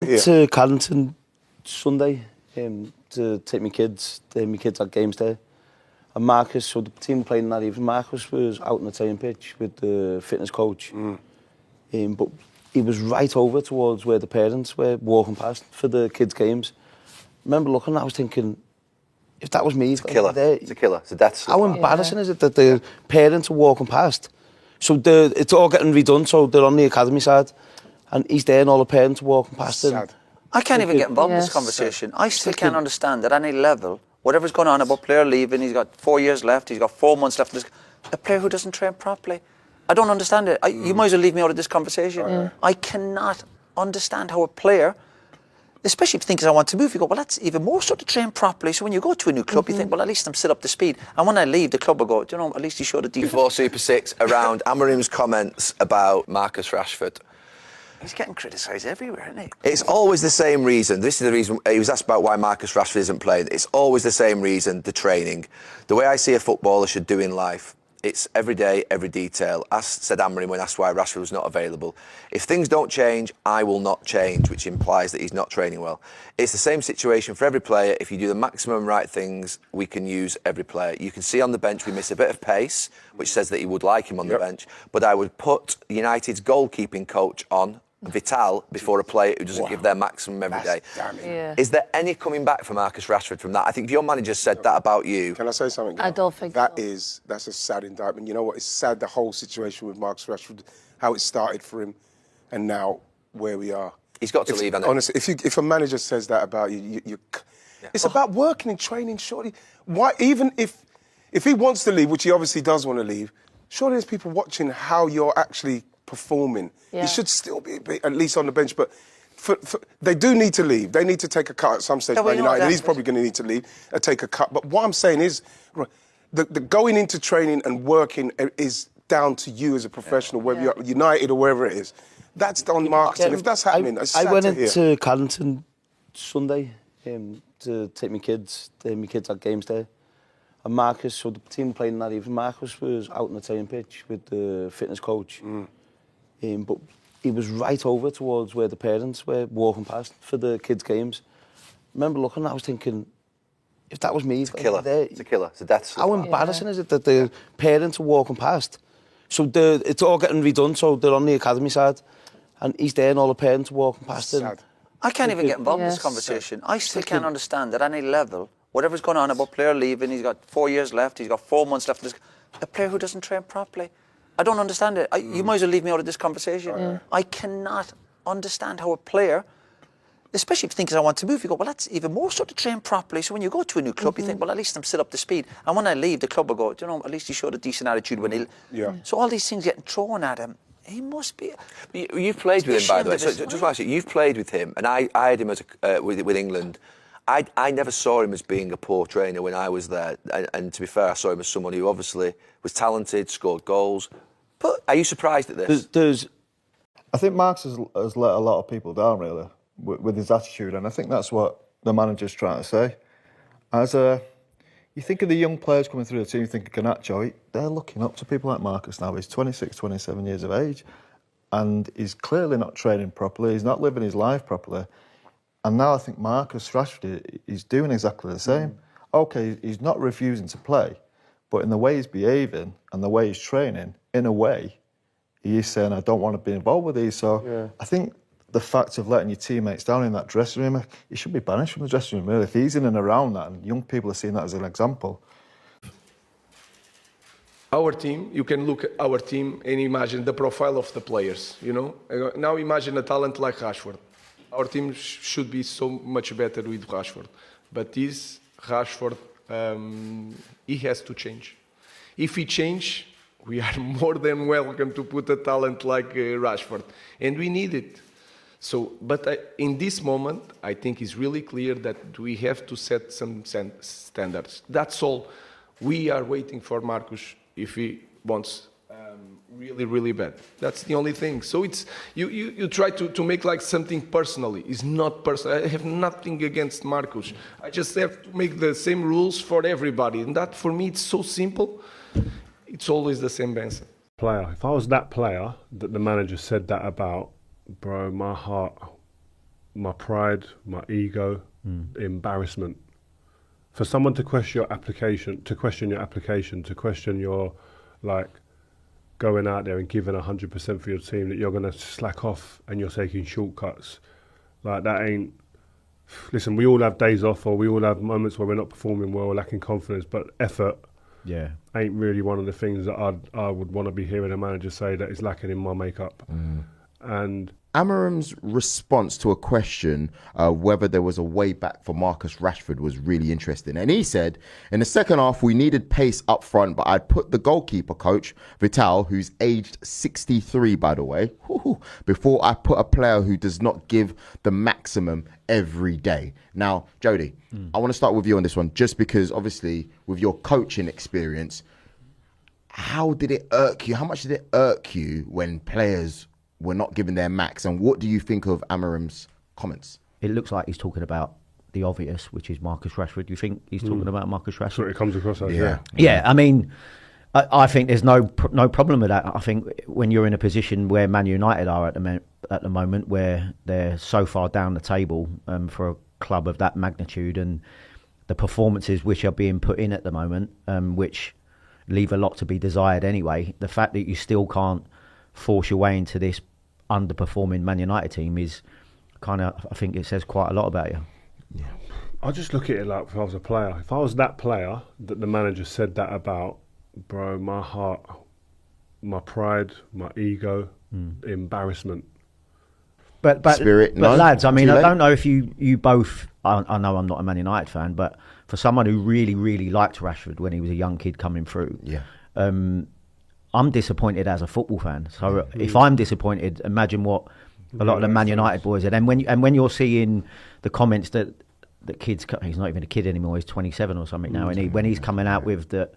To Carrington Sunday to take my kids. My kids had games there. And Marcus, so the team were playing that evening. Marcus was out on the training pitch with the fitness coach. But he was right over towards where the parents were walking past for the kids' games. I remember looking, I was thinking, if that was me... It's a killer. It's a killer. It's a death slip. How embarrassing is it that the parents are walking past? So it's all getting redone, so they're on the academy side. And he's there and all the parents are walking past him. I can't even get involved in this conversation. I still can't understand at any level, whatever's going on about player leaving, he's got 4 years left, he's got 4 months left. A player who doesn't train properly. I don't understand it. You might as well leave me out of this conversation. I cannot understand how a player, especially if you think I want to move, you go, well, that's even more so to train properly. So when you go to a new club, you think, well, at least I'm still up to speed. And when I leave, the club will go, do you know, at least you showed a decent... Before Super 6, around Amorim's comments about Marcus Rashford. He's getting criticised everywhere, isn't he? It's always the same reason. This is the reason he was asked about why Marcus Rashford isn't playing. It's always the same reason, the training. The way I see a footballer should do in life. It's every day, every detail. As said Amorim when asked why Rashford was not available. If things don't change, I will not change, which implies that he's not training well. It's the same situation for every player. If you do the maximum right things, we can use every player. You can see on the bench we miss a bit of pace, which says that he would like him on the bench. But I would put United's goalkeeping coach on Vital before a player who doesn't give their maximum every day. Is there any coming back for Marcus Rashford from that? I think if your manager said that about you... Can I say something? I don't think that's a sad indictment. You know what? It's sad, the whole situation with Marcus Rashford, how it started for him, and now where we are. He's got to leave, hasn't he? Honestly, if a manager says that about you, it's about working and training, surely. Why, even if he wants to leave, which he obviously does want to leave, surely there's people watching how you're actually performing. He should still be at least on the bench, but they do need to leave. They need to take a cut at some stage. Man United, and he's probably going to need to leave and take a cut. But what I'm saying is, the going into training and working is down to you as a professional, whether you're at United or wherever it is. That's on Marcus, and if that's happening, that's sad I went to hear. into Carrington Sunday to take my kids. My kids had games there. And Marcus, so the team were playing that evening. Marcus was out on the training pitch with the fitness coach. But he was right over towards where the parents were walking past for the kids' games. I remember looking, I was thinking, if that was me... It's a killer. It's a killer. It's a death slip. How embarrassing is it that the parents are walking past? So it's all getting redone, so they're on the academy side. And he's there and all the parents are walking past him. I can't even get involved in this conversation. I still can't understand at any level, whatever's going on about player leaving, he's got 4 years left, he's got 4 months left. A player who doesn't train properly. I don't understand it. You might as well leave me out of this conversation. I cannot understand how a player, especially if you think I want to move, you go, well, that's even more so to train properly. So when you go to a new club, you think, well, at least I'm still up to speed. And when I leave, the club will go, do you know, at least he showed a decent attitude when he... So all these things getting thrown at him, he must be... You've played with him, by the way. So just want to say, you've played with him, and I had him as with England. I never saw him as being a poor trainer when I was there. And to be fair, I saw him as someone who obviously was talented, scored goals. But are you surprised at this? I think Marx has let a lot of people down, really, with his attitude. And I think that's what the manager's trying to say. You think of the young players coming through the team, you think of Garnacho, they're looking up to people like Marcus now. He's 26, 27 years of age. And he's clearly not training properly. He's not living his life properly. And now I think Marcus Rashford is doing exactly the same. OK, he's not refusing to play, but in the way he's behaving and the way he's training, in a way, he is saying, I don't want to be involved with these. So I think the fact of letting your teammates down in that dressing room, he should be banished from the dressing room, really. If he's in and around that, and young people are seeing that as an example. Our team, you can look at our team and imagine the profile of the players, you know? Now imagine a talent like Rashford. Our team should be so much better with Rashford. But this Rashford, he has to change. If he change, we are more than welcome to put a talent like Rashford. And we need it. So, but in this moment, I think it's really clear that we have to set some standards. That's all. We are waiting for Marcus if he wants really, really bad. That's the only thing. So it's you try to make like something personally. It's not personal. I have nothing against Marcus. I just have to make the same rules for everybody. And that, for me, it's so simple. It's always the same answer. Player. If I was that player that the manager said that about, bro, my heart my pride, my ego, embarrassment. For someone to question your application, to question your, like, going out there and giving 100% for your team, that you're going to slack off and you're taking shortcuts, like, that ain't. Listen, we all have days off, or we all have moments where we're not performing well or lacking confidence, but effort ain't really one of the things that I would want to be hearing a manager say that is lacking in my makeup. And Amorim's response to a question whether there was a way back for Marcus Rashford was really interesting. And he said, in the second half, we needed pace up front, but I'd put the goalkeeper coach, Vital, who's aged 63, by the way, before I put a player who does not give the maximum every day. Now, Jody, I want to start with you on this one, just because obviously with your coaching experience, how did it irk you? How much did it irk you when players were not giving their max, and what do you think of Amorim's comments? It looks like he's talking about the obvious, which is Marcus Rashford. Do you think he's talking about Marcus Rashford? That's what it comes across as. Yeah. I mean, I think there's no problem with that. I think when you're in a position where Man United are at the moment, where they're so far down the table for a club of that magnitude, and the performances which are being put in at the moment, which leave a lot to be desired anyway, the fact that you still can't force your way into this underperforming Man United team is kind of, I think it says quite a lot about you. Yeah. I just look at it like, if I was a player, if I was that player that the manager said that about, bro, my heart, my pride, my ego, embarrassment. But Spirit, but no? lads, I mean, Too I late? don't know if you both, I know I'm not a Man United fan, but for someone who really, really liked Rashford when he was a young kid coming through, I'm disappointed as a football fan. So if I'm disappointed, imagine what a lot of the Man United boys are. And when you're seeing the comments that kids, he's not even a kid anymore, he's 27 or something now, and when he's coming out with that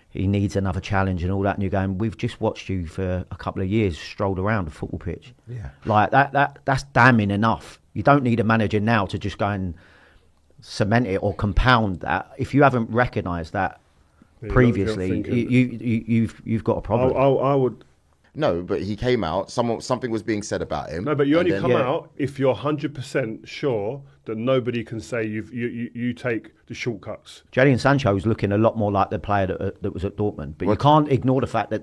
he needs another challenge and all that, and you're going, we've just watched you for a couple of years strolled around a football pitch. Yeah. Like that's damning enough. You don't need a manager now to just go and cement it or compound that. If you haven't recognised that previously, you've got a problem. I would. No, but he came out. Something was being said about him. No, but you only come out if you're 100% sure that nobody can say you take the shortcuts. Jadon Sancho was looking a lot more like the player that was at Dortmund, but you can't ignore the fact that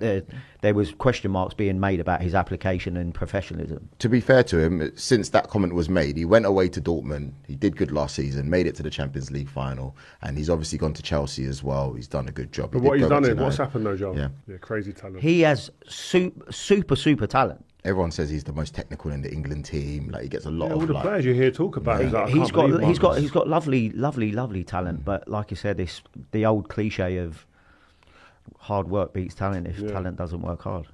there was question marks being made about his application and professionalism. To be fair to him, since that comment was made, he went away to Dortmund. He did good last season, made it to the Champions League final, and he's obviously gone to Chelsea as well. He's done a good job. But what he's done is, what's happened though, Joel? Yeah, crazy talent. He has super talent. Everyone says he's the most technical in the England team. Like, he gets a lot of all the players you hear talk about. He's got lovely talent, but like you said, it's the old cliche of hard work beats talent if talent doesn't work hard.